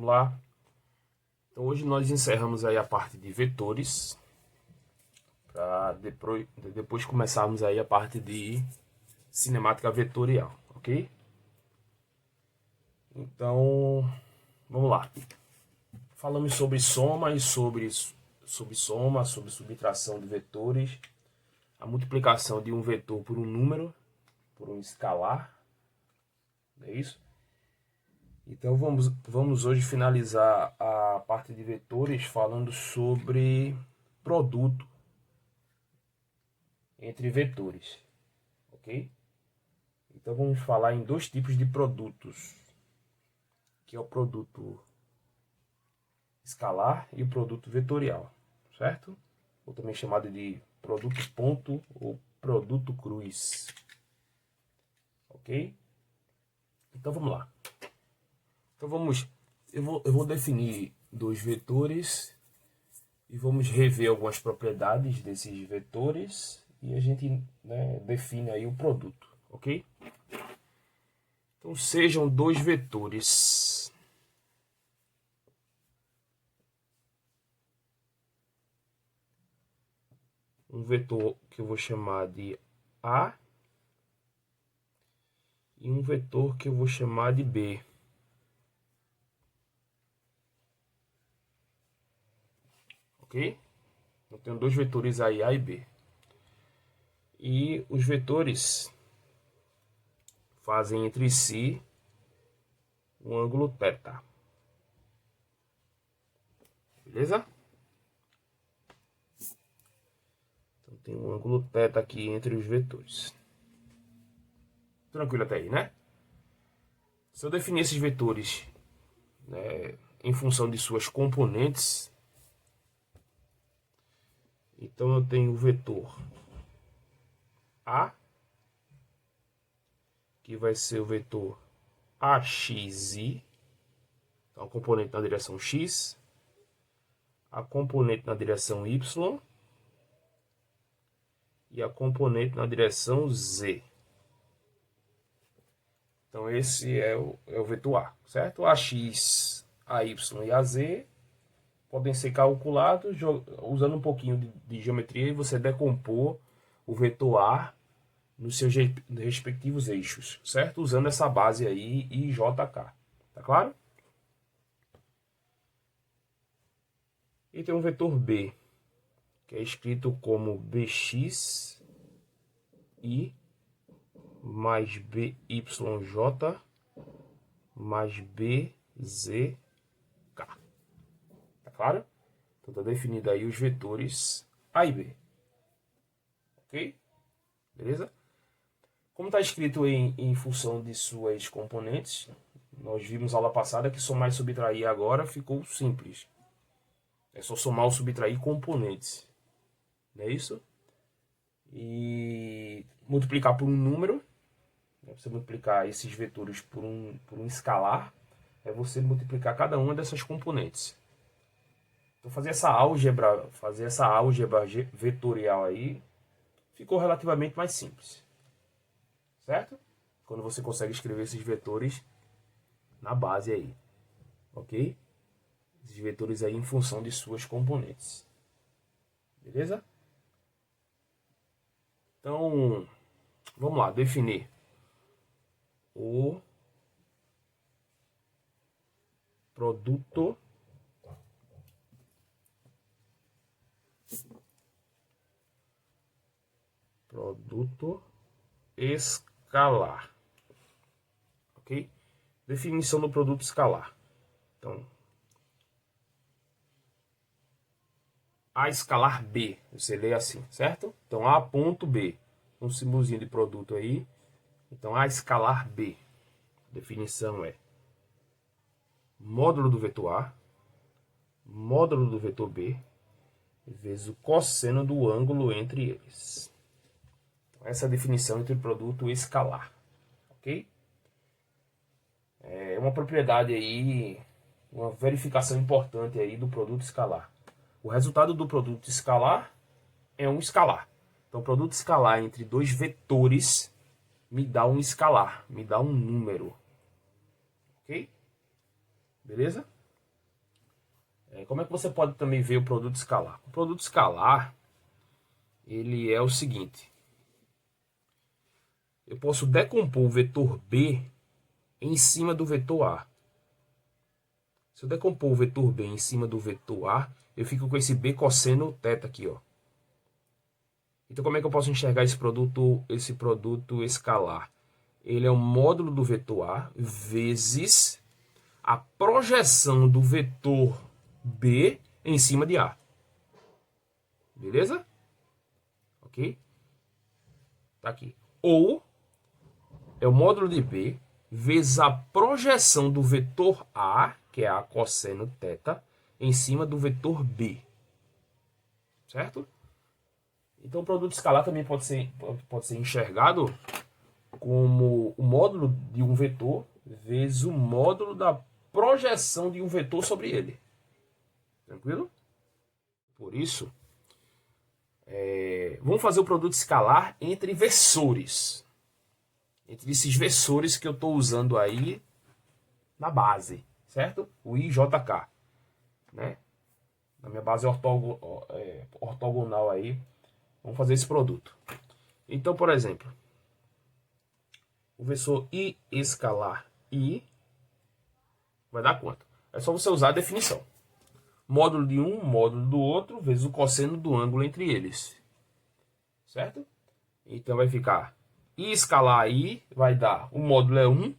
Vamos lá. Então hoje nós encerramos aí a parte de vetores, para depois começarmos aí a parte de cinemática vetorial, ok? Então, vamos lá. Falamos sobre soma e sobre subsoma, sobre subtração de vetores, a multiplicação de um vetor por um número, por um escalar, não é isso? Então vamos hoje finalizar a parte de vetores falando sobre produto entre vetores, ok? Então vamos falar em dois tipos de produtos, que é o produto escalar e o produto vetorial, certo? Ou também chamado de produto ponto ou produto cruz, ok? Então vamos lá. Então eu vou definir dois vetores e vamos rever algumas propriedades desses vetores e a gente, né, define aí o produto, ok? Então sejam dois vetores. Um vetor que eu vou chamar de A e um vetor que eu vou chamar de B. Ok? Eu tenho dois vetores aí, A e B. E os vetores fazem entre si um ângulo θ. Beleza? Então tem um ângulo θ aqui entre os vetores. Tranquilo até aí, né? Se eu definir esses vetores, né, em função de suas componentes, então eu tenho o vetor A, que vai ser o vetor AXI, então a componente na direção X, a componente na direção Y e a componente na direção Z. Então esse é o vetor A, certo? AX, AY e AZ podem ser calculados usando um pouquinho de geometria e você decompor o vetor A nos seus respectivos eixos, certo? Usando essa base aí, IJK, tá claro? E tem um vetor B, que é escrito como BX I mais BYJ mais BZK. Tá claro? Então tá definido aí os vetores A e B. Ok? Beleza? Como está escrito em função de suas componentes, nós vimos aula passada que somar e subtrair agora ficou simples. É só somar ou subtrair componentes. Não é isso? E multiplicar por um número. Você multiplicar esses vetores por um escalar. É você multiplicar cada uma dessas componentes. Então fazer essa álgebra vetorial aí ficou relativamente mais simples. Certo? Quando você consegue escrever esses vetores na base aí. Ok? Esses vetores aí em função de suas componentes. Beleza? Então, vamos lá, definir o produto escalar. Ok? Definição do produto escalar. Então, A escalar B, você lê assim, certo? Então, A ponto B, um símbolozinho de produto aí. Então, A escalar B. Definição é módulo do vetor A, módulo do vetor B, vezes o cosseno do ângulo entre eles. Então, essa é a definição entre produto escalar. Ok? É uma propriedade aí, uma verificação importante aí do produto escalar. O resultado do produto escalar é um escalar. Então, o produto escalar entre dois vetores me dá um escalar, me dá um número. Ok? Beleza? Como é que você pode também ver o produto escalar? O produto escalar, ele é o seguinte. Eu posso decompor o vetor B em cima do vetor A. Se eu decompor o vetor B em cima do vetor A, eu fico com esse B cosseno θ aqui, ó. Então como é que eu posso enxergar esse produto escalar? Ele é o módulo do vetor A vezes a projeção do vetor B em cima de A. Beleza? Ok? Tá aqui. Ou é o módulo de B vezes a projeção do vetor A, que é A cosseno θ, em cima do vetor B. Certo? Então o produto escalar também pode ser enxergado como o módulo de um vetor vezes o módulo da projeção de um vetor sobre ele. Tranquilo? Por isso, vamos fazer o produto escalar entre versores. Entre esses versores que eu estou usando aí na base, certo? O I, J, K, né? Na minha base ortogonal aí, vamos fazer esse produto. Então, por exemplo, o versor I escalar I vai dar quanto? É só você usar a definição. Módulo de um, módulo do outro, vezes o cosseno do ângulo entre eles. Certo? Então vai ficar I escalar I vai dar, o módulo é 1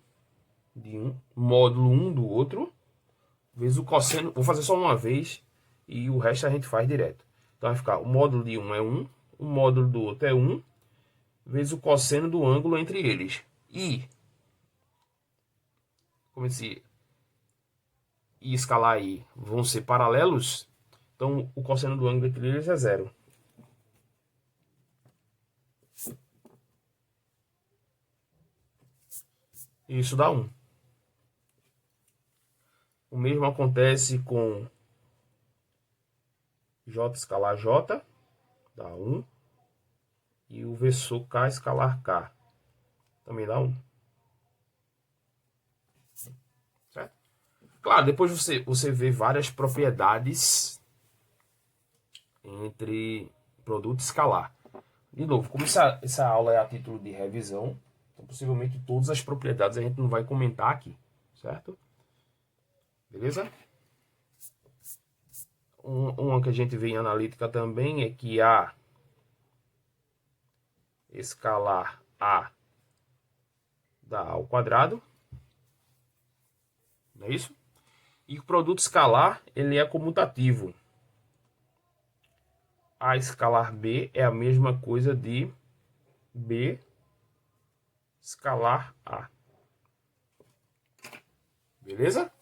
de um, módulo 1 do outro, vezes o cosseno, vou fazer só uma vez e o resto a gente faz direto. Então vai ficar, o módulo de um é 1, o módulo do outro é 1, vezes o cosseno do ângulo entre eles. E, como esse I escalar I vão ser paralelos, então o cosseno do ângulo entre eles é 0. E isso dá 1. O mesmo acontece com J escalar J, dá 1. E o versor K escalar K, também dá 1. Certo? Claro, depois você vê várias propriedades entre produto escalar. De novo, como essa aula é a título de revisão, então possivelmente todas as propriedades a gente não vai comentar aqui, certo? Beleza? Uma que a gente vê em analítica também é que A escalar A dá A ao quadrado, não é isso? E o produto escalar, ele é comutativo. A escalar B é a mesma coisa de B escalar A. Beleza?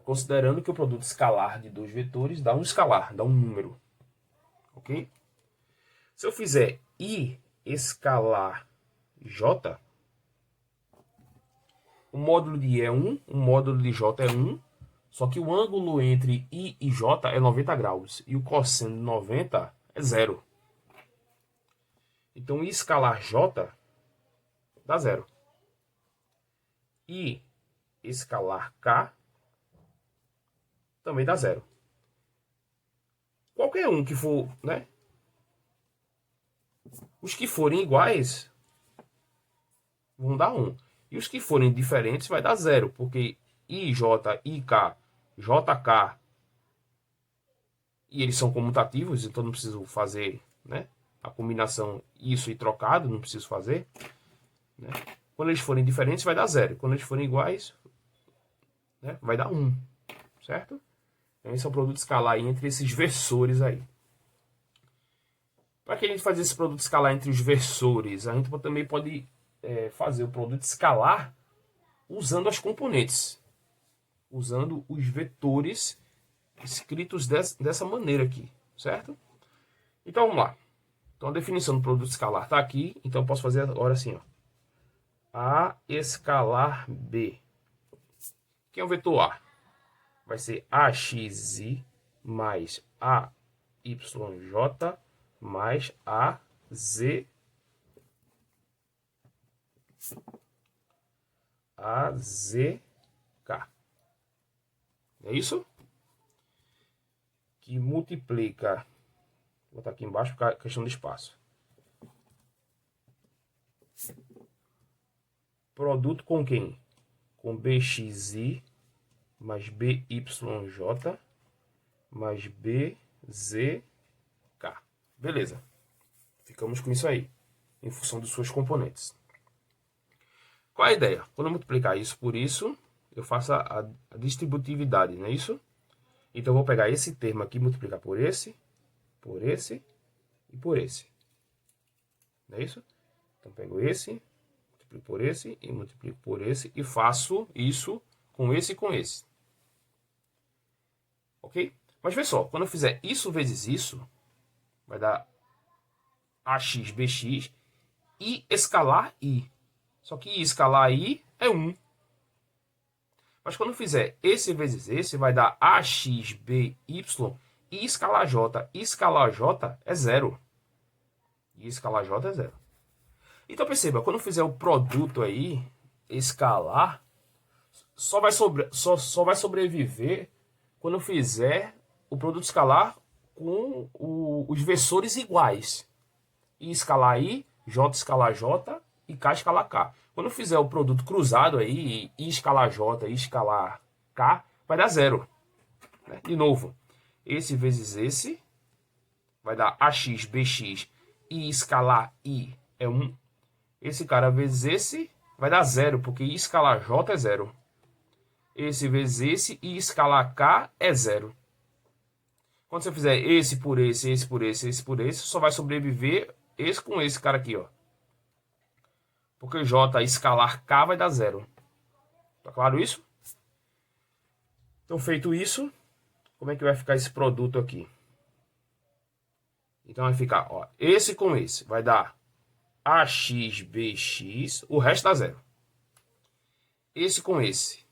Considerando que o produto escalar de dois vetores dá um escalar, dá um número. Ok? Se eu fizer I escalar J, o módulo de I é 1, o módulo de J é 1, só que o ângulo entre I e J é 90 graus e o cosseno de 90 é 0. Então, I escalar J dá 0. I escalar K também dá 0. Qualquer um que for, né? Os que forem iguais vão dar 1. E os que forem diferentes vai dar 0, porque IJ, IK, JK, e eles são comutativos, então não preciso fazer, né, a combinação isso e trocado, não preciso fazer. Né? Quando eles forem diferentes vai dar 0. Quando eles forem iguais, né, vai dar 1. Certo? Então esse é o produto escalar entre esses versores aí. Para que a gente fazer esse produto escalar entre os versores, a gente também pode fazer o produto escalar usando as componentes, usando os vetores escritos dessa maneira aqui, certo? Então vamos lá. Então a definição do produto escalar está aqui, então eu posso fazer agora assim, ó. A escalar B. Quem é o vetor A? Vai ser AXI mais AYJ mais AZK. É isso? que multiplica, vou botar aqui embaixo por questão de espaço. Produto com quem? Com BXI mais BYJ mais BZK. Beleza. Ficamos com isso aí, em função de suas componentes. Qual é a ideia? Quando eu multiplicar isso por isso, eu faço a distributividade, não é isso? Então eu vou pegar esse termo aqui, multiplicar por esse e por esse. Não é isso? Então pego esse, multiplico por esse e multiplico por esse e faço isso com esse e com esse. Ok? Mas vê só, quando eu fizer isso vezes isso, vai dar AX, BX e escalar I. Só que I escalar I é 1. Mas quando eu fizer esse vezes esse, vai dar AX, BY e escalar J. E escalar J é 0. E escalar J é 0. Então perceba, quando eu fizer o produto aí, escalar, só vai sobreviver quando eu fizer o produto escalar com os versores iguais. I escalar I, J escalar J e K escalar K. Quando eu fizer o produto cruzado aí, I escalar J e escalar K, vai dar 0. De novo, esse vezes esse vai dar AX, BX e escalar I é 1. Esse cara vezes esse vai dar 0, porque I escalar J é 0. Esse vezes esse e escalar K é 0. Quando você fizer esse por esse, esse por esse, esse por esse, só vai sobreviver esse com esse cara aqui, ó. Porque J escalar K vai dar 0. Tá claro isso? Então, feito isso, como é que vai ficar esse produto aqui? Então, vai ficar, ó, esse com esse. Vai dar AX, BX, o resto dá 0. Esse com esse.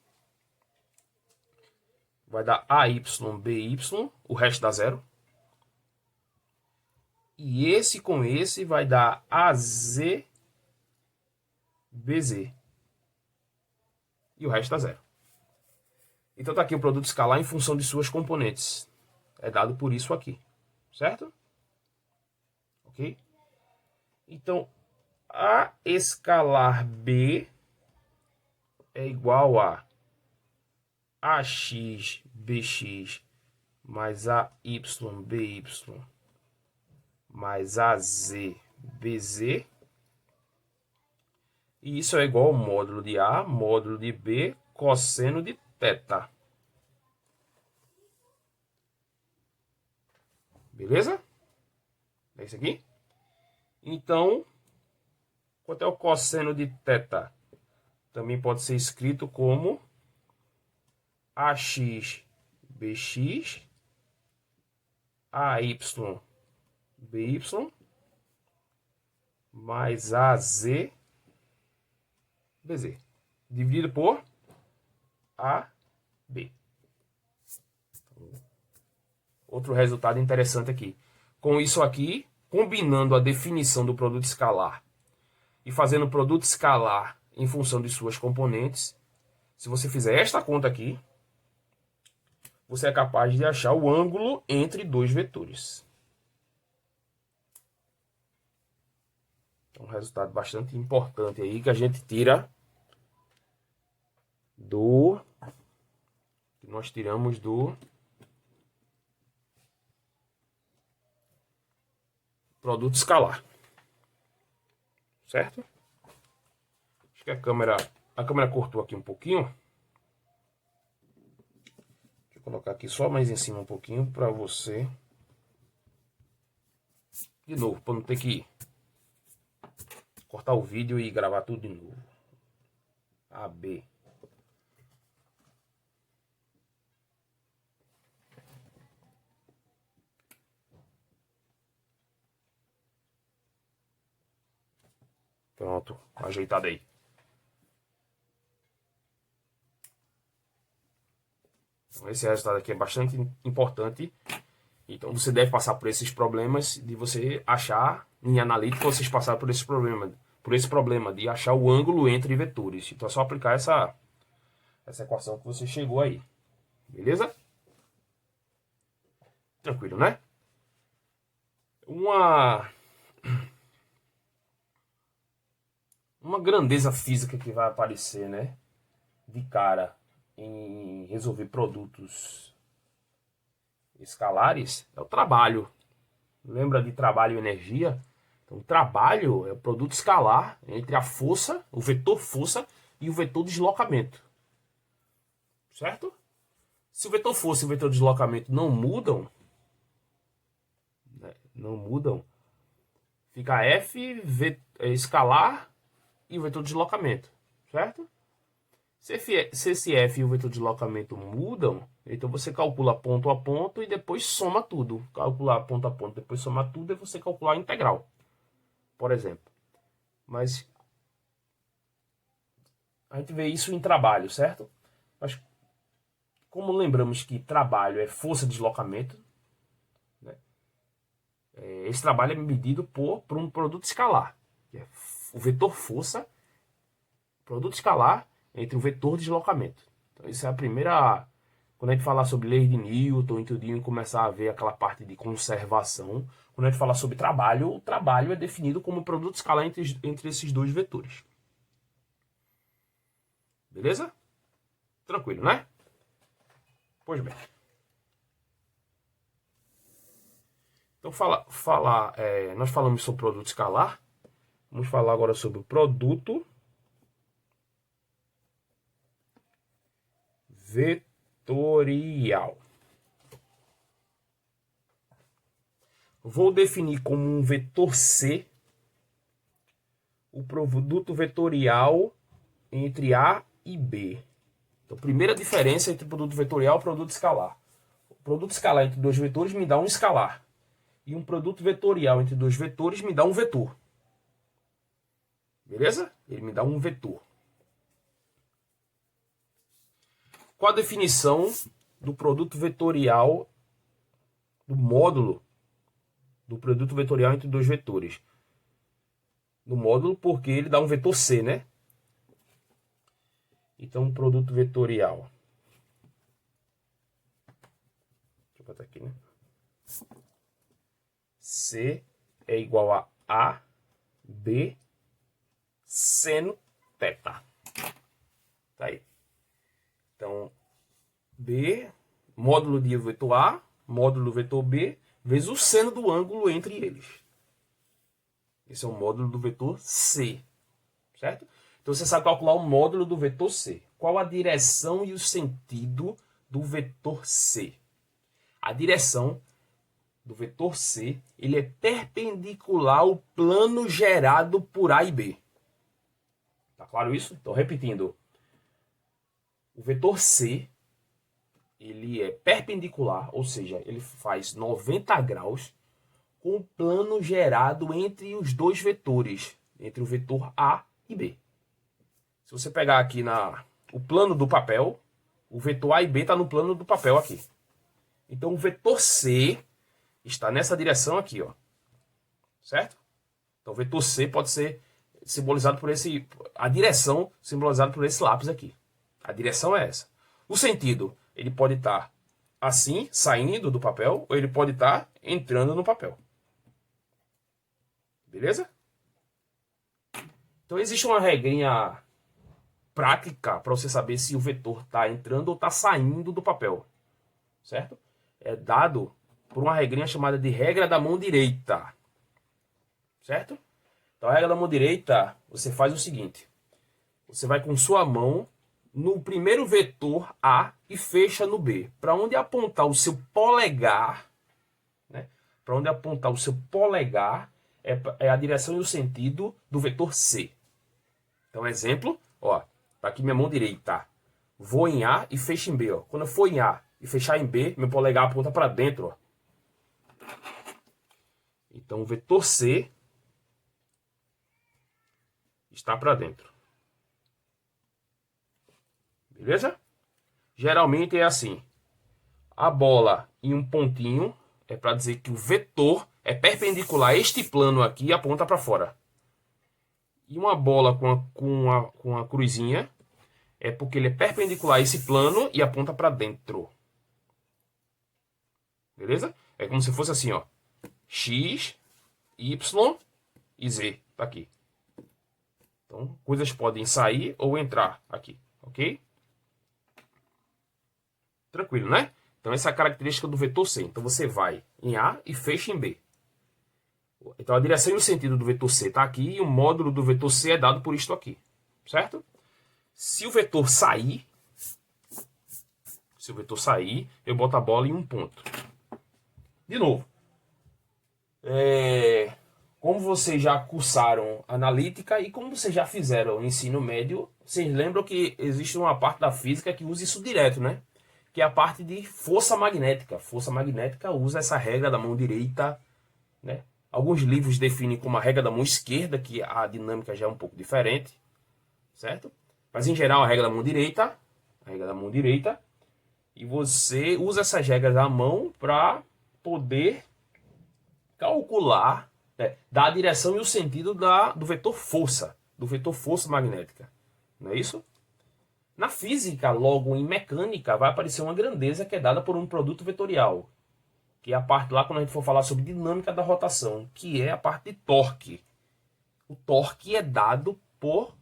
Vai dar AY, BY, o resto dá 0. E esse com esse vai dar AZ, BZ. E o resto dá 0. Então tá aqui o produto escalar em função de suas componentes. É dado por isso aqui. Certo? Ok? Então, A escalar B é igual a AX, BX mais AY, BY mais AZ, BZ. E isso é igual ao módulo de A, módulo de B, cosseno de θ. Beleza? É isso aqui? Então, quanto é o cosseno de θ? Também pode ser escrito como AX, BX, AY, BY, mais AZ, BZ, dividido por AB. Outro resultado interessante aqui. Com isso aqui, combinando a definição do produto escalar e fazendo o produto escalar em função de suas componentes, se você fizer esta conta aqui, você é capaz de achar o ângulo entre dois vetores. Um resultado bastante importante aí que a gente tira que nós tiramos do produto escalar. Certo? Acho que a câmera cortou aqui um pouquinho. Deixa eu colocar aqui só mais em cima um pouquinho para você. De novo, para não ter que cortar o vídeo e gravar tudo de novo. AB. Pronto, ajeitado aí. Então, esse resultado aqui é bastante importante. Então você deve passar por esses problemas de você achar, em analítica, vocês passaram por esse problema de achar o ângulo entre vetores. Então é só aplicar essa equação que você chegou aí. Beleza? Tranquilo, né? Uma grandeza física que vai aparecer, né? De cara em resolver produtos escalares é o trabalho. Lembra de trabalho e energia? Então, o trabalho é o produto escalar entre a força, o vetor força e o vetor deslocamento. Certo? Se o vetor força e o vetor deslocamento não mudam, né, fica F escalar e o vetor deslocamento. Certo? Se esse F e o vetor de deslocamento mudam, então você calcula ponto a ponto e depois soma tudo. Calcular ponto a ponto, depois somar tudo, é você calcular a integral, por exemplo. Mas a gente vê isso em trabalho, certo? Mas como lembramos que trabalho é força de deslocamento, né? Esse trabalho é medido por um produto escalar. Que é o vetor força, produto escalar entre o vetor de deslocamento. Então, isso é a primeira. Quando a gente falar sobre leis de Newton e tudinho, começar a ver aquela parte de conservação. Quando a gente falar sobre trabalho, o trabalho é definido como produto escalar entre esses dois vetores. Beleza? Tranquilo, né? Pois bem. Então, nós falamos sobre produto escalar. Vamos falar agora sobre o produto vetorial. Vou definir como um vetor C o produto vetorial entre A e B. Então, primeira diferença entre produto vetorial e produto escalar. O produto escalar entre dois vetores me dá um escalar. E um produto vetorial entre dois vetores me dá um vetor. Beleza? Ele me dá um vetor. Qual a definição do produto vetorial, do módulo do produto vetorial entre dois vetores? No módulo, porque ele dá um vetor C, né? Então, o produto vetorial. Deixa eu botar aqui, né? C é igual a B seno θ. Tá aí. Então, B, módulo de vetor A, módulo do vetor B, vezes o seno do ângulo entre eles. Esse é o módulo do vetor C. Certo? Então, você sabe calcular o módulo do vetor C. Qual a direção e o sentido do vetor C? A direção do vetor C, ele é perpendicular ao plano gerado por A e B. Tá claro isso? Então, repetindo. O vetor C, ele é perpendicular, ou seja, ele faz 90 graus com o plano gerado entre os dois vetores, entre o vetor A e B. Se você pegar aqui o plano do papel, o vetor A e B está no plano do papel aqui. Então, o vetor C está nessa direção aqui, ó. Certo? Então, o vetor C pode ser simbolizado por a direção simbolizada por esse lápis aqui. A direção é essa. O sentido, ele pode estar assim, saindo do papel, ou ele pode estar entrando no papel. Beleza? Então, existe uma regrinha prática para você saber se o vetor está entrando ou está saindo do papel. Certo? É dado por uma regrinha chamada de regra da mão direita. Certo? Então, a regra da mão direita, você faz o seguinte. Você vai com sua mão no primeiro vetor A e fecha no B. Para onde apontar o seu polegar, né? Para onde apontar o seu polegar é a direção e o sentido do vetor C. Então, exemplo, ó, tá aqui minha mão direita. Vou em A e fecho em B, ó. Quando eu for em A e fechar em B, meu polegar aponta para dentro, ó. Então, o vetor C está para dentro. Beleza? Geralmente é assim. A bola em um pontinho é para dizer que o vetor é perpendicular a este plano aqui e aponta para fora. E uma bola com a cruzinha é porque ele é perpendicular a esse plano e aponta para dentro. Beleza? É como se fosse assim, ó. X, Y e Z. Tá aqui. Então, coisas podem sair ou entrar aqui, ok? Tranquilo, né? Então, essa é a característica do vetor C. Então, você vai em A e fecha em B. Então, a direção e o sentido do vetor C está aqui e o módulo do vetor C é dado por isto aqui, certo? Se o vetor sair, eu boto a bola em um ponto. De novo, como vocês já cursaram analítica e como vocês já fizeram ensino médio, vocês lembram que existe uma parte da física que usa isso direto, né? Que é a parte de força magnética. Força magnética usa essa regra da mão direita, né? Alguns livros definem como a regra da mão esquerda, que a dinâmica já é um pouco diferente, certo? Mas em geral a regra da mão direita, e você usa essas regras da mão para poder calcular, né, dar a direção e o sentido do vetor força magnética, não é isso? Na física, logo em mecânica, vai aparecer uma grandeza que é dada por um produto vetorial, que é a parte lá quando a gente for falar sobre dinâmica da rotação, que é a parte de torque. O torque é dado por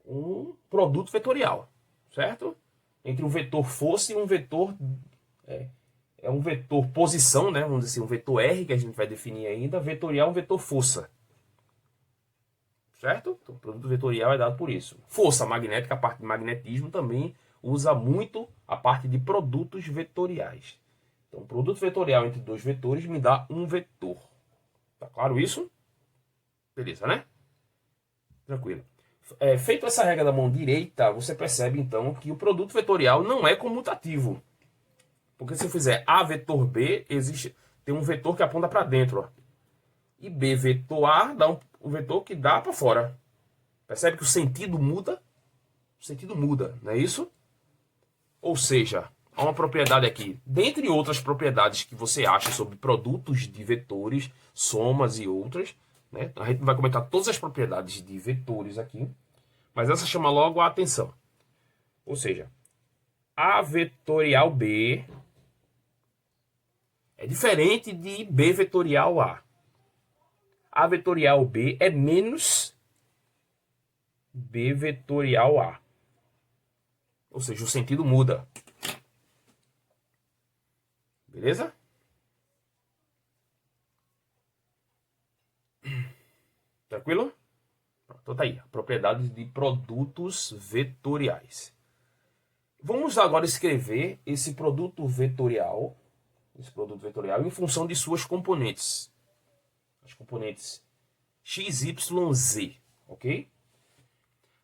um produto vetorial, certo? Entre um vetor força e um vetor... É um vetor posição, né? Vamos dizer assim, um vetor R, que a gente vai definir ainda. Vetorial é um vetor força. Certo? Então, o produto vetorial é dado por isso. Força magnética, a parte de magnetismo, também usa muito a parte de produtos vetoriais. Então, produto vetorial entre dois vetores me dá um vetor. Tá claro isso? Beleza, né? Tranquilo. Feito essa regra da mão direita, você percebe então que o produto vetorial não é comutativo. Porque se eu fizer A vetor B, tem um vetor que aponta para dentro. Ó. E B vetor A dá um vetor que dá para fora. Percebe que o sentido muda? O sentido muda, não é isso? Ou seja, há uma propriedade aqui, dentre outras propriedades que você acha sobre produtos de vetores, somas e outras, né? A gente não vai comentar todas as propriedades de vetores aqui, mas essa chama logo a atenção. Ou seja, A vetorial B é diferente de B vetorial A. A vetorial B é menos B vetorial A. Ou seja, o sentido muda. Beleza? Tranquilo? Então tá aí. Propriedades de produtos vetoriais. Vamos agora escrever esse produto vetorial em função de suas componentes. As componentes x, y, z, ok?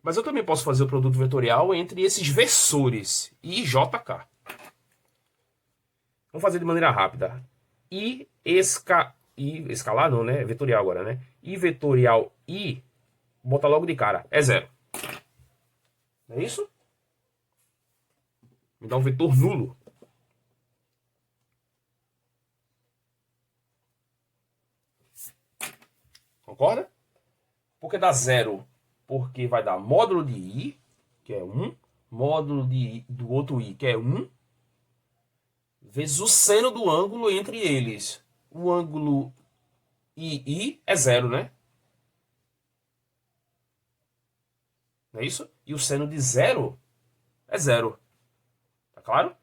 Mas eu também posso fazer o produto vetorial entre esses versores I, J, K. Vamos fazer de maneira rápida. Escalar não, né? Vetorial agora, né? I vetorial I, bota logo de cara, é zero. Não é isso? Me dá um vetor nulo. Concorda? Porque dá zero, porque vai dar módulo de I, que é 1, módulo do outro I, que é 1, vezes o seno do ângulo entre eles. O ângulo II é zero, né? Não é isso? E o seno de zero é zero. Tá claro?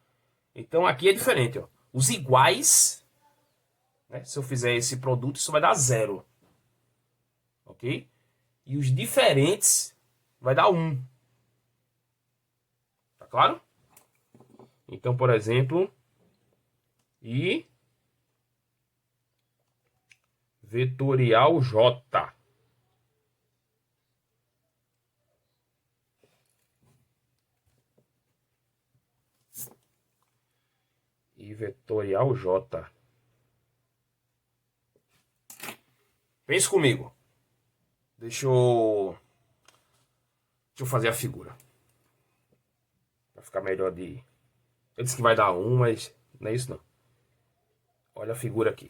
Então aqui é diferente. Ó. Os iguais, né? Se eu fizer esse produto, isso vai dar zero. Ok? E os diferentes vai dar 1. Tá claro? Então, por exemplo, I vetorial J. I vetorial J. Pense comigo. Deixa eu fazer a figura. Vai ficar melhor de... Eu disse que vai dar 1, mas não é isso não. Olha a figura aqui.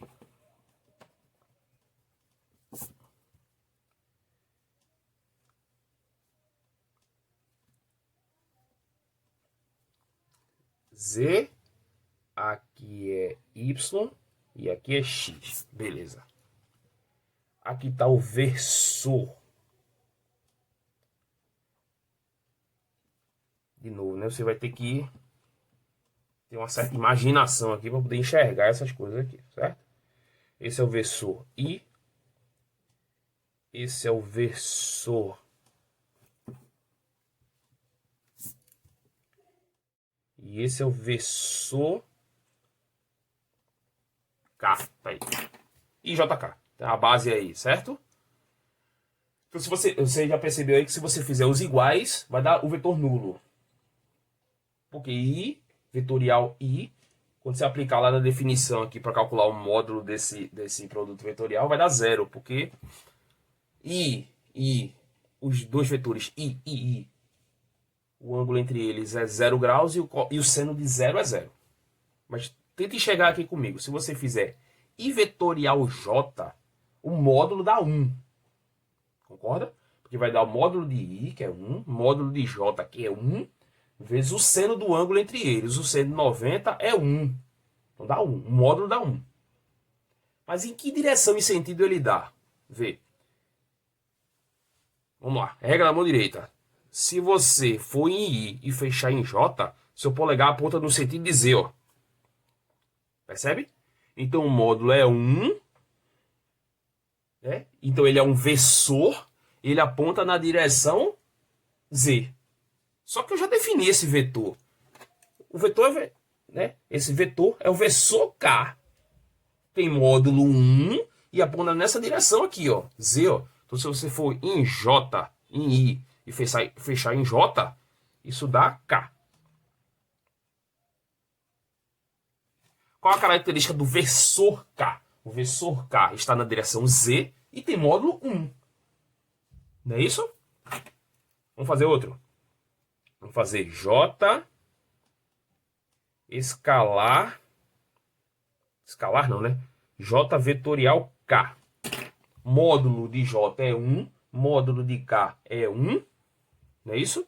Z, aqui é Y, E aqui é x. Beleza. Aqui está o versor. De novo, né? Você vai ter que ter uma certa imaginação aqui para poder enxergar essas coisas aqui, certo? Esse é o versor I. Esse é o versor e esse é o versor K. Tá aí. E JK. Tem a base aí, certo? Então, se você já percebeu aí que se você fizer os iguais, vai dar o vetor nulo. Porque I, vetorial I, quando você aplicar lá na definição aqui para calcular o módulo desse produto vetorial, vai dar zero. Porque os dois vetores I, o ângulo entre eles é 0 graus e o seno de 0 é 0. Mas tente enxergar aqui comigo. Se você fizer I vetorial J, o módulo dá 1. Concorda? Porque vai dar o módulo de I, que é 1, módulo de J, que é 1, vezes o seno do ângulo entre eles. O seno de 90 é 1. Então dá 1. O módulo dá 1. Mas em que direção e sentido ele dá? Vê. Vamos lá. Regra da mão direita. Se você for em I e fechar em J, seu polegar aponta no sentido de Z, ó. Percebe? Então o módulo é 1. Né? Então ele é um versor. Ele aponta na direção Z. Só que eu já defini esse vetor. O vetor é, né? Esse vetor é o versor K. Tem módulo 1 e aponta nessa direção aqui, ó. Z, ó. Então se você for em J, em I e fechar em J, isso dá K. Qual a característica do versor K? O versor K está na direção Z e tem módulo 1. Não é isso? Vamos fazer outro. Vamos fazer J escalar. Escalar não, né? J vetorial K. Módulo de J é 1. Módulo de K é 1. Não é isso?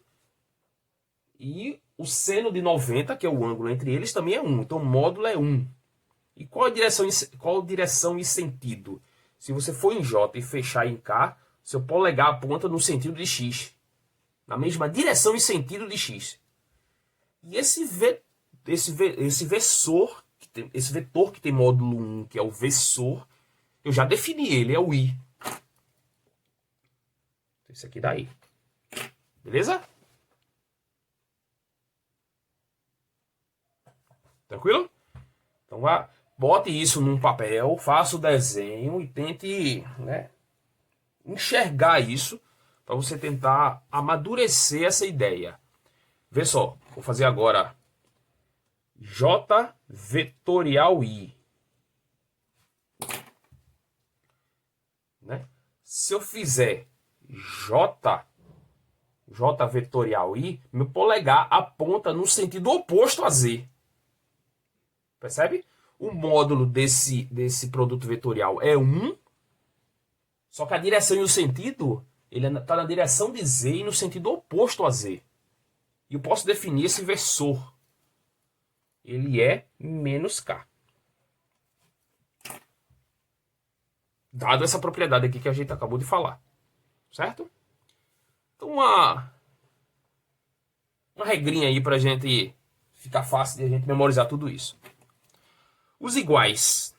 E o seno de 90, que é o ângulo entre eles, também é 1. Então, o módulo é 1. E qual a direção e sentido? Se você for em J e fechar em K, seu polegar aponta no sentido de X. Na mesma direção e sentido de X. E esse versor, esse vetor que tem módulo 1, que é o versor, eu já defini ele, é o I. Esse aqui dá I. Beleza? Tranquilo? Então bote isso num papel, faça o desenho e tente, né, enxergar isso para você tentar amadurecer essa ideia. Vê só, vou fazer agora J vetorial I. Né? Se eu fizer J vetorial I, meu polegar aponta no sentido oposto a Z. Percebe? O módulo desse produto vetorial é 1, só que a direção e o sentido, ele está na direção de Z e no sentido oposto a Z. E eu posso definir esse versor. Ele é menos K. Dado essa propriedade aqui que a gente acabou de falar. Certo? Então, uma regrinha aí para a gente ficar fácil de a gente memorizar tudo isso. Os iguais,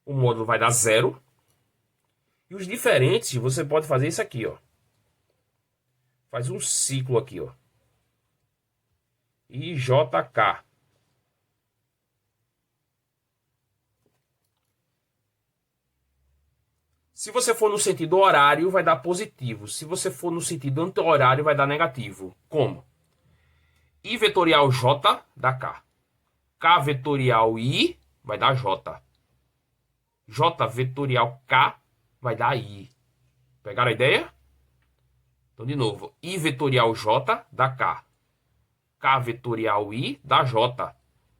o módulo vai dar 0. E os diferentes, você pode fazer isso aqui, ó. Faz um ciclo aqui, ó. IJK. Se você for no sentido horário, vai dar positivo. Se você for no sentido anti-horário, vai dar negativo. Como? I vetorial J dá K. K vetorial I vai dar J. J vetorial K vai dar I. Pegaram a ideia? Então, de novo. I vetorial J dá K. K vetorial I dá J.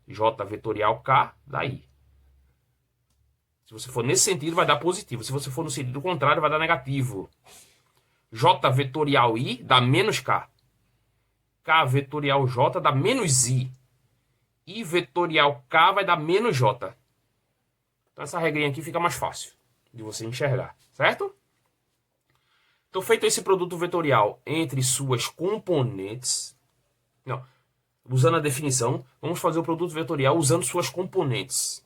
J vetorial K dá I. Se você for nesse sentido, vai dar positivo. Se você for no sentido contrário, vai dar negativo. J vetorial I dá menos K. K vetorial J dá menos I. I vetorial K vai dar menos J. Então essa regrinha aqui fica mais fácil de você enxergar, certo? Então, feito esse produto vetorial entre suas componentes... Não, usando a definição, vamos fazer o produto vetorial usando suas componentes.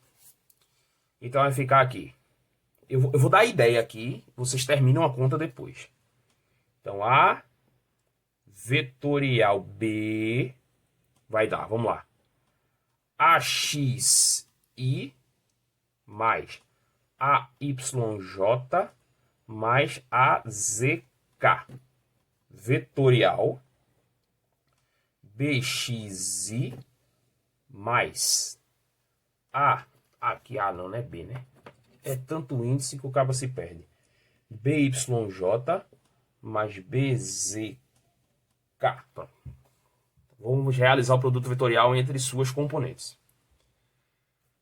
Então vai ficar aqui. Eu vou dar a ideia aqui, vocês terminam a conta depois. Então, A vetorial B vai dar, vamos lá, AXI mais AYJ mais AZK vetorial BXI mais aqui A não, né? B, né? É tanto índice que o cabo se perde. BYJ mais BZK. Pronto. Vamos realizar o produto vetorial entre suas componentes.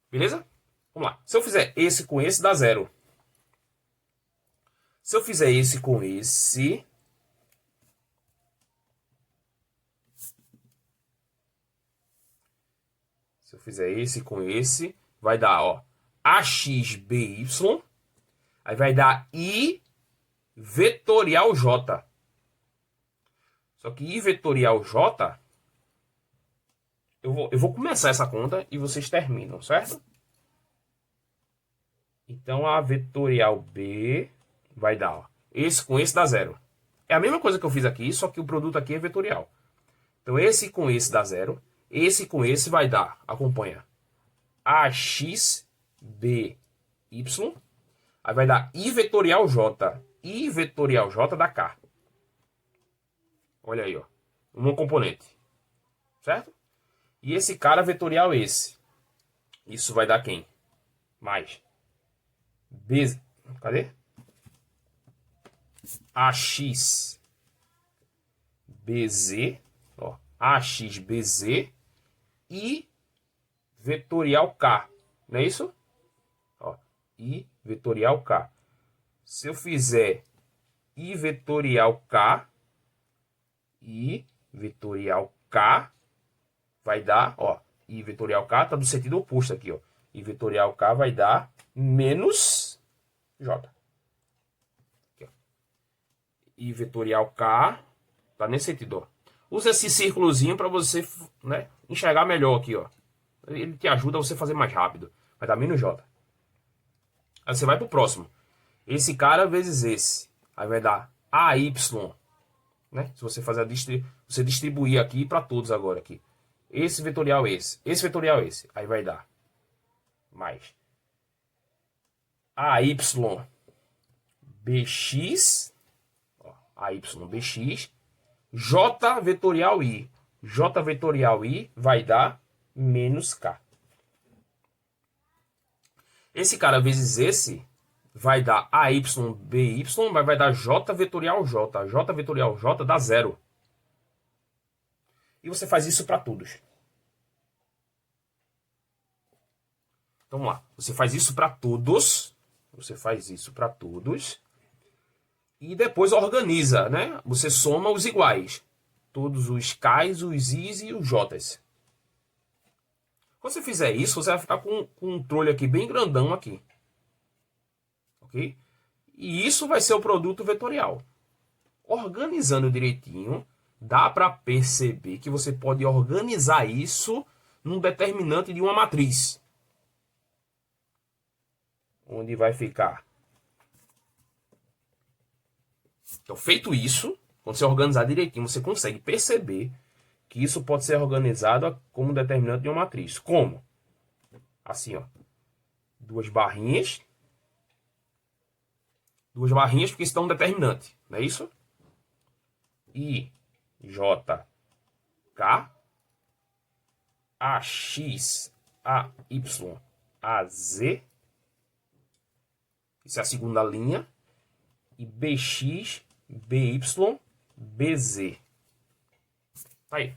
Beleza? Vamos lá. Se eu fizer esse com esse, dá 0. Se eu fizer esse com esse... Se eu fizer esse com esse, vai dar, ó, AXBY. Aí vai dar I vetorial J. Só que I vetorial J... Eu vou começar essa conta e vocês terminam, certo? Então, a vetorial B vai dar, ó, esse com esse dá 0. É a mesma coisa que eu fiz aqui, só que o produto aqui é vetorial. Então, esse com esse dá 0. Esse com esse vai dar, acompanha, AXBY. Aí vai dar I vetorial J. I vetorial J dá K. Olha aí, ó. Uma componente. Certo? E esse cara vetorial esse. Isso vai dar quem? Mais. B. Cadê? AX. BZ. Ó. AXBZ. E vetorial K. Não é isso? Ó. I vetorial K. Se eu fizer I vetorial K. I vetorial K. Vai dar, ó, I vetorial K tá do sentido oposto aqui, ó. I vetorial K vai dar menos J. Aqui, ó. I vetorial K tá nesse sentido, ó. Usa esse círculozinho para você, né, enxergar melhor aqui, ó. Ele te ajuda a você fazer mais rápido. Vai dar menos J. Aí você vai pro próximo. Esse cara vezes esse. Aí vai dar AY, né? Se você fazer você distribuir aqui para todos agora aqui. Esse vetorial esse. Esse vetorial esse. Aí vai dar mais AY BX. Ó, AY BX. J vetorial I. J vetorial I vai dar menos K. Esse cara vezes esse vai dar AY BY, mas vai dar J vetorial J. J vetorial J dá 0. E você faz isso para todos. Então vamos lá. Você faz isso para todos. Você faz isso para todos. E depois organiza, né? Você soma os iguais. Todos os Ks, os Is e os Js. Quando você fizer isso, você vai ficar com um trolho aqui bem grandão aqui. Ok? E isso vai ser o produto vetorial. Organizando direitinho, dá para perceber que você pode organizar isso num determinante de uma matriz. Onde vai ficar. Então, feito isso, quando você organizar direitinho, você consegue perceber que isso pode ser organizado como determinante de uma matriz. Como? Assim, ó. Duas barrinhas porque isso dá um determinante. Não é isso? I, J, K, AX, AY, AZ. Isso é a segunda linha. E BX, BY, BZ. Tá aí.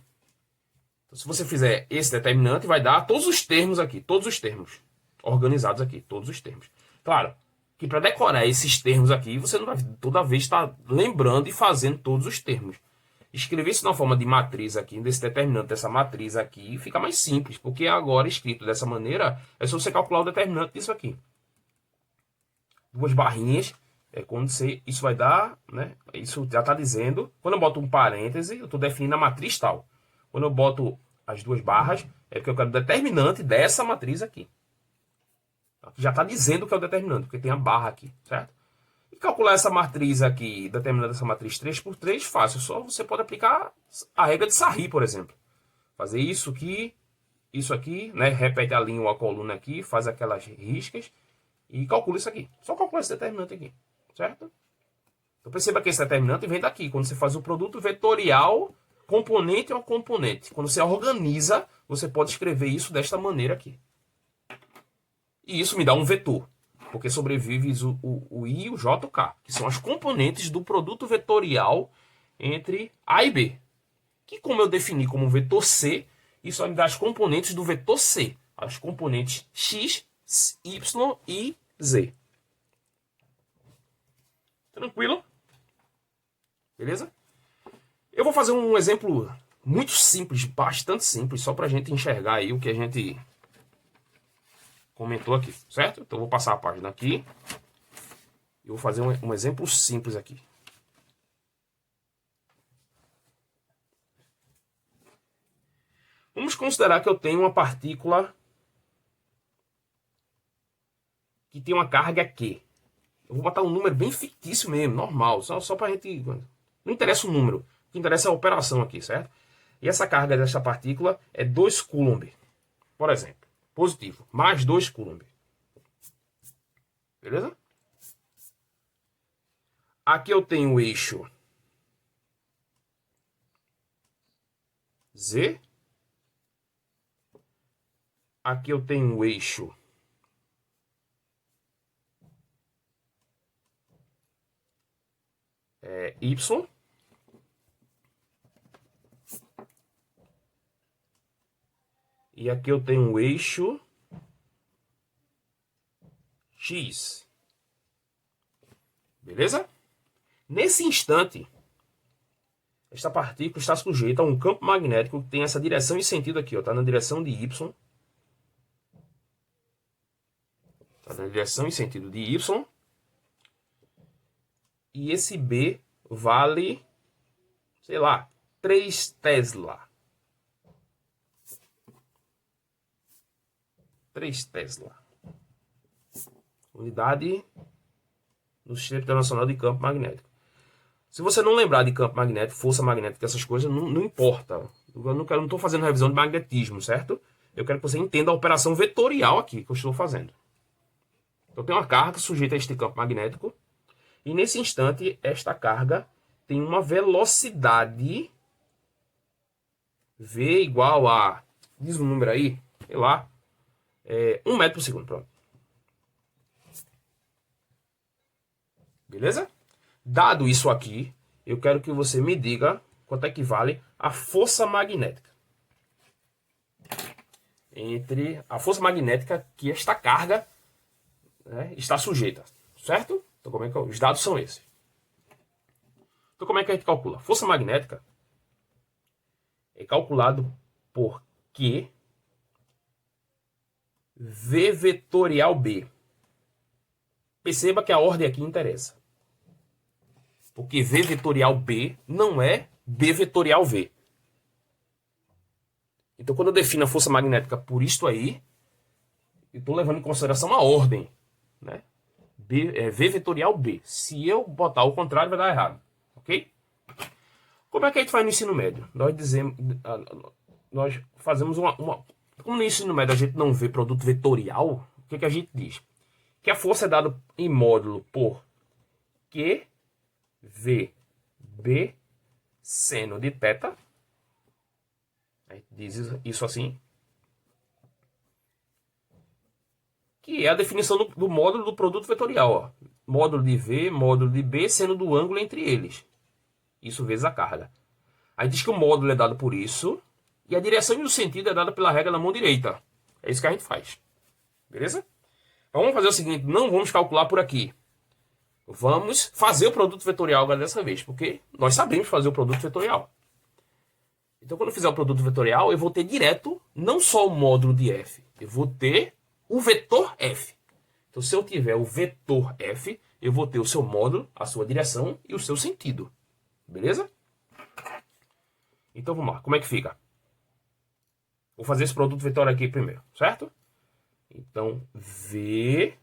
Então, se você fizer esse determinante, vai dar todos os termos aqui. Todos os termos. Organizados aqui. Todos os termos. Claro que para decorar esses termos aqui, você não vai toda vez estar lembrando e fazendo todos os termos. Escrever isso na forma de matriz aqui, desse determinante dessa matriz aqui, fica mais simples, porque agora escrito dessa maneira, é só você calcular o determinante disso aqui. Duas barrinhas, quando você, isso vai dar, né? Isso já está dizendo, quando eu boto um parêntese, eu estou definindo a matriz tal. Quando eu boto as duas barras, é porque eu quero o determinante dessa matriz aqui. Já está dizendo que é o determinante, porque tem a barra aqui, certo? E calcular essa matriz aqui, determinando essa matriz 3 por 3, fácil. Só você pode aplicar a regra de Sarri, por exemplo. Fazer isso aqui, né? Repete a linha ou a coluna aqui, faz aquelas riscas e calcula isso aqui. Só calcula esse determinante aqui, certo? Então perceba que esse determinante vem daqui. Quando você faz o produto vetorial, componente a componente. Quando você organiza, você pode escrever isso desta maneira aqui. E isso me dá um vetor. Porque sobrevive o I, o J e o K, que são as componentes do produto vetorial entre A e B. Que como eu defini como vetor C, isso vai me dar as componentes do vetor C. As componentes X, Y e Z. Tranquilo? Beleza? Eu vou fazer um exemplo muito simples, bastante simples, só para a gente enxergar aí o que a gente comentou aqui, certo? Então eu vou passar a página aqui e vou fazer um exemplo simples aqui. Vamos considerar que eu tenho uma partícula que tem uma carga Q. Eu vou botar um número bem fictício mesmo, normal, só para a gente... Não interessa o número, o que interessa é a operação aqui, certo? E essa carga dessa partícula é 2 Coulomb, por exemplo. Positivo, mais 2 Coulomb. Beleza? Aqui eu tenho o eixo Z. Aqui eu tenho o eixo Y. E aqui eu tenho o eixo X. Beleza? Nesse instante, esta partícula está sujeita a um campo magnético que tem essa direção e sentido aqui. Está na direção de Y. Está na direção e sentido de Y. E esse B vale, sei lá, 3 Tesla. 3 Tesla. Unidade no Sistema Internacional de Campo Magnético. Se você não lembrar de campo magnético, força magnética, essas coisas, não importa. Eu não estou fazendo revisão de magnetismo, certo? Eu quero que você entenda a operação vetorial aqui que eu estou fazendo. Então tem uma carga sujeita a este campo magnético. E nesse instante, esta carga tem uma velocidade V igual a... Diz um número aí, sei lá. 1 metro por segundo, pronto. Beleza? Dado isso aqui, eu quero que você me diga quanto é que vale a força magnética. Entre a força magnética que esta carga, né, está sujeita, certo? Então como é que os dados são esses? Então como é que a gente calcula? Força magnética é calculado por Q V vetorial B. Perceba que a ordem aqui interessa. Porque V vetorial B não é B vetorial V. Então quando eu defino a força magnética por isto aí, eu estou levando em consideração a ordem, né? V vetorial B. Se eu botar o contrário, vai dar errado. Ok? Como é que a gente faz no ensino médio? Nós fazemos uma... Como no ensino médio a gente não vê produto vetorial, o que a gente diz? Que a força é dada em módulo por Q, V, B, seno de θ. A gente diz isso assim. Que é a definição do módulo do produto vetorial. Ó. Módulo de V, módulo de B, seno do ângulo entre eles. Isso vezes a carga. Aí diz que o módulo é dado por isso. E a direção e o sentido é dada pela regra na mão direita. É isso que a gente faz. Beleza? Então vamos fazer o seguinte. Não vamos calcular por aqui. Vamos fazer o produto vetorial agora dessa vez. Porque nós sabemos fazer o produto vetorial. Então, quando eu fizer o produto vetorial, eu vou ter direto não só o módulo de f, eu vou ter o vetor f. Então, se eu tiver o vetor f, eu vou ter o seu módulo, a sua direção e o seu sentido. Beleza? Então, vamos lá. Como é que fica? Vou fazer esse produto vetorial aqui primeiro, certo? Então, V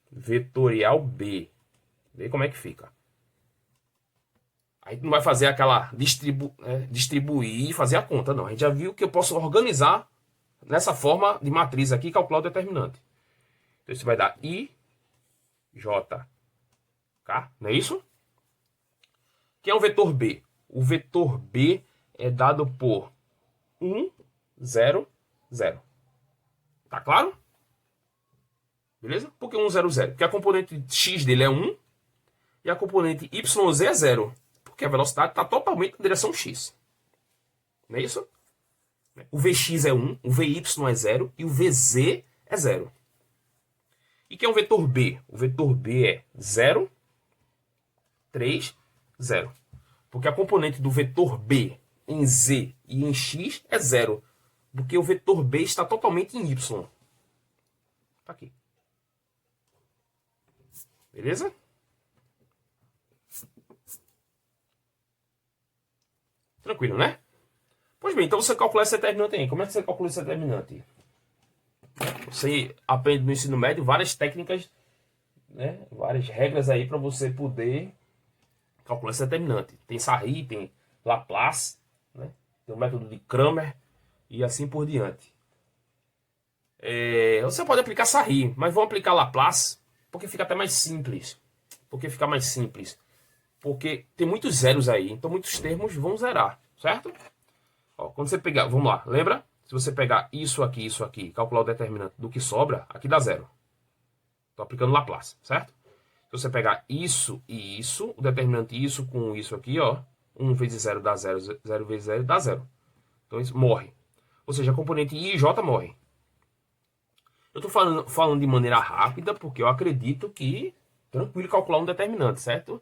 vetorial B. Vê como é que fica. Aí não vai fazer aquela distribuir e fazer a conta, não. A gente já viu que eu posso organizar nessa forma de matriz aqui, calcular o determinante. Então isso vai dar I, J, K, não é isso? Que é o vetor B? O vetor B é dado por 1, 0, 0. Tá claro? Beleza? Por que 1, 0, 0? Porque a componente x dele é 1 e a componente yz é 0. Porque a velocidade está totalmente na direção x. Não é isso? O Vx é 1, o Vy é 0 e o Vz é 0. E que é um vetor B? O vetor B é 0, 3, 0. Porque a componente do vetor B em z e em x é 0. Porque o vetor B está totalmente em y. Tá aqui. Beleza? Tranquilo, né? Pois bem, então você calcula esse determinante aí. Como é que você calcula esse determinante? Você aprende no ensino médio várias técnicas, né? Várias regras aí para você poder calcular esse determinante. Tem Sarri, tem Laplace, né? Tem o método de Cramer e assim por diante. Você pode aplicar Sarri, mas vamos aplicar Laplace porque fica até mais simples. Porque tem muitos zeros aí, então muitos termos vão zerar, certo? Ó, quando você pegar, vamos lá, lembra? Se você pegar isso aqui, calcular o determinante do que sobra, aqui dá zero. Estou aplicando Laplace, certo? Se você pegar isso e isso, o determinante isso com isso aqui, ó, 1 vezes 0 dá 0, 0 vezes 0 dá 0. Então isso morre. Ou seja, a componente I e J morre. Eu estou falando de maneira rápida porque eu acredito que tranquilo calcular um determinante, certo?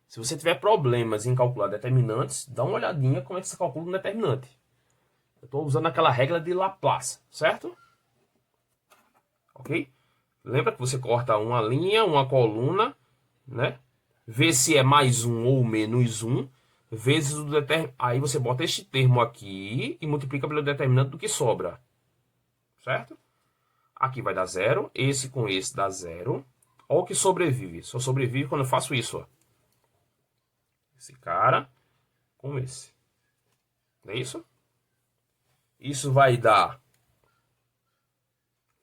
Se você tiver problemas em calcular determinantes, dá uma olhadinha como é que você calcula um determinante. Eu estou usando aquela regra de Laplace, certo? Ok? Lembra que você corta uma linha, uma coluna, né? Vê se é mais 1 ou menos 1, vezes o determinante. Aí você bota este termo aqui e multiplica pelo determinante do que sobra. Certo? Aqui vai dar 0, esse com esse dá 0. Olha o que sobrevive. Só sobrevive quando eu faço isso, ó. Esse cara com esse. Não é isso? Isso vai dar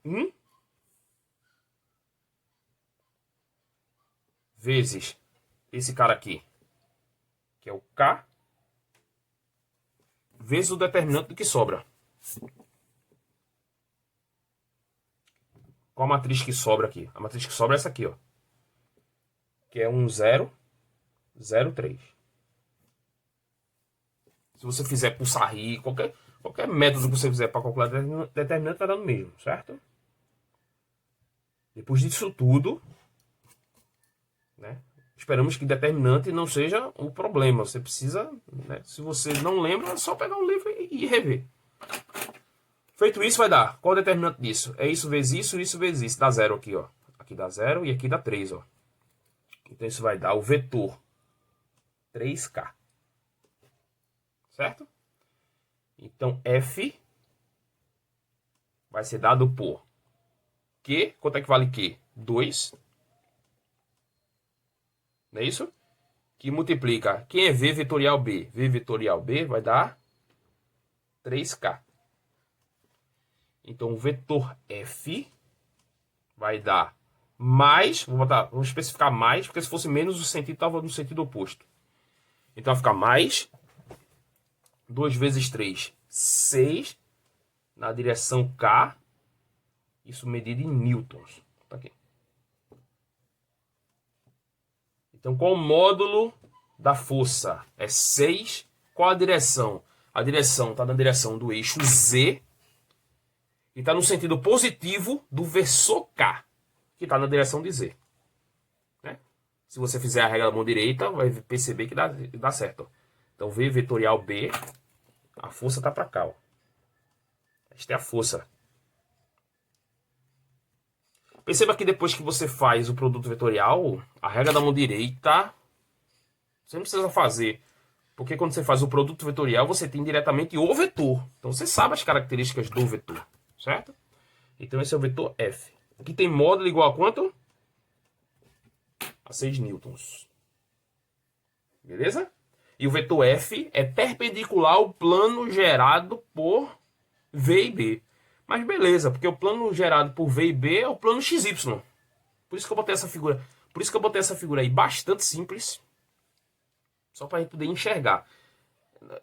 1 vezes esse cara aqui, que é o K, vezes o determinante do que sobra. Qual a matriz que sobra aqui? A matriz que sobra é essa aqui, ó. Que é 1, 0, 0, 3. Se você fizer por Sarri, qualquer método que você fizer para calcular determinante, vai dando mesmo, certo? Depois disso tudo, né, esperamos que determinante não seja o problema. Você precisa, né, se você não lembra, é só pegar um livro e rever. Feito isso, vai dar. Qual o determinante disso? É isso vezes isso, isso vezes isso. Dá 0 aqui, ó. Aqui dá 0 e aqui dá 3, ó. Então isso vai dar o vetor 3K. Certo? Então F vai ser dado por Q. Quanto é que vale Q? 2. Não é isso? Que multiplica. Quem é V vetorial B? V vetorial B vai dar 3K. Então o vetor F vai dar mais. Vou especificar mais, porque se fosse menos o sentido estava no sentido oposto. Então vai ficar mais 2 vezes 3, 6, na direção K, isso medido em newtons. Tá aqui. Então, qual o módulo da força? É 6. Qual a direção? A direção está na direção do eixo Z e está no sentido positivo do versor K, que está na direção de Z. Né? Se você fizer a regra da mão direita, vai perceber que dá certo. Então, V vetorial B A força tá para cá, ó. Esta é a força. Perceba que depois que você faz o produto vetorial, a regra da mão direita, você não precisa fazer. Porque quando você faz o produto vetorial, você tem diretamente o vetor. Então você sabe as características do vetor, certo? Então esse é o vetor F. Aqui tem módulo igual a quanto? A 6 newtons. Beleza? E o vetor F é perpendicular ao plano gerado por V e B. Mas beleza, porque o plano gerado por V e B é o plano XY. Por isso que eu botei essa figura. Por isso que eu botei essa figura aí bastante simples. Só para a gente poder enxergar.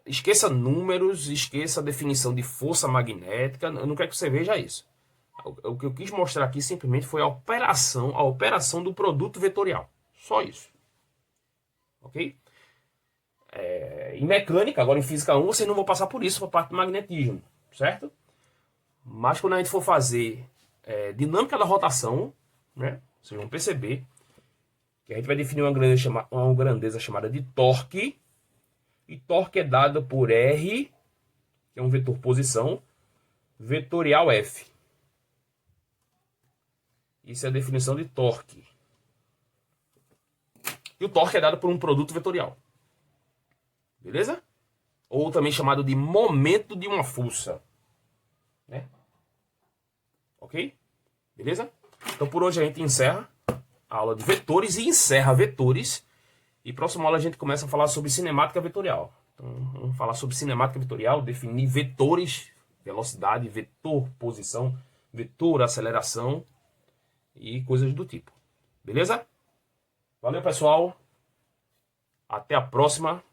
Esqueça números, esqueça a definição de força magnética. Eu não quero que você veja isso. O que eu quis mostrar aqui simplesmente foi a operação do produto vetorial. Só isso. Ok? Em mecânica, agora em física 1, vocês não vão passar por isso, para a parte do magnetismo. Certo? Mas quando a gente for fazer dinâmica da rotação, né, vocês vão perceber que a gente vai definir uma grandeza chamada de torque. E torque é dado por R, que é um vetor posição, vetorial F. Isso é a definição de torque. E o torque é dado por um produto vetorial. Beleza? Ou também chamado de momento de uma força. Né? Ok? Beleza? Então por hoje a gente encerra a aula de vetores e encerra vetores. E próxima aula a gente começa a falar sobre cinemática vetorial. Então vamos falar sobre cinemática vetorial, definir vetores, velocidade, vetor posição, vetor aceleração e coisas do tipo. Beleza? Valeu, pessoal. Até a próxima.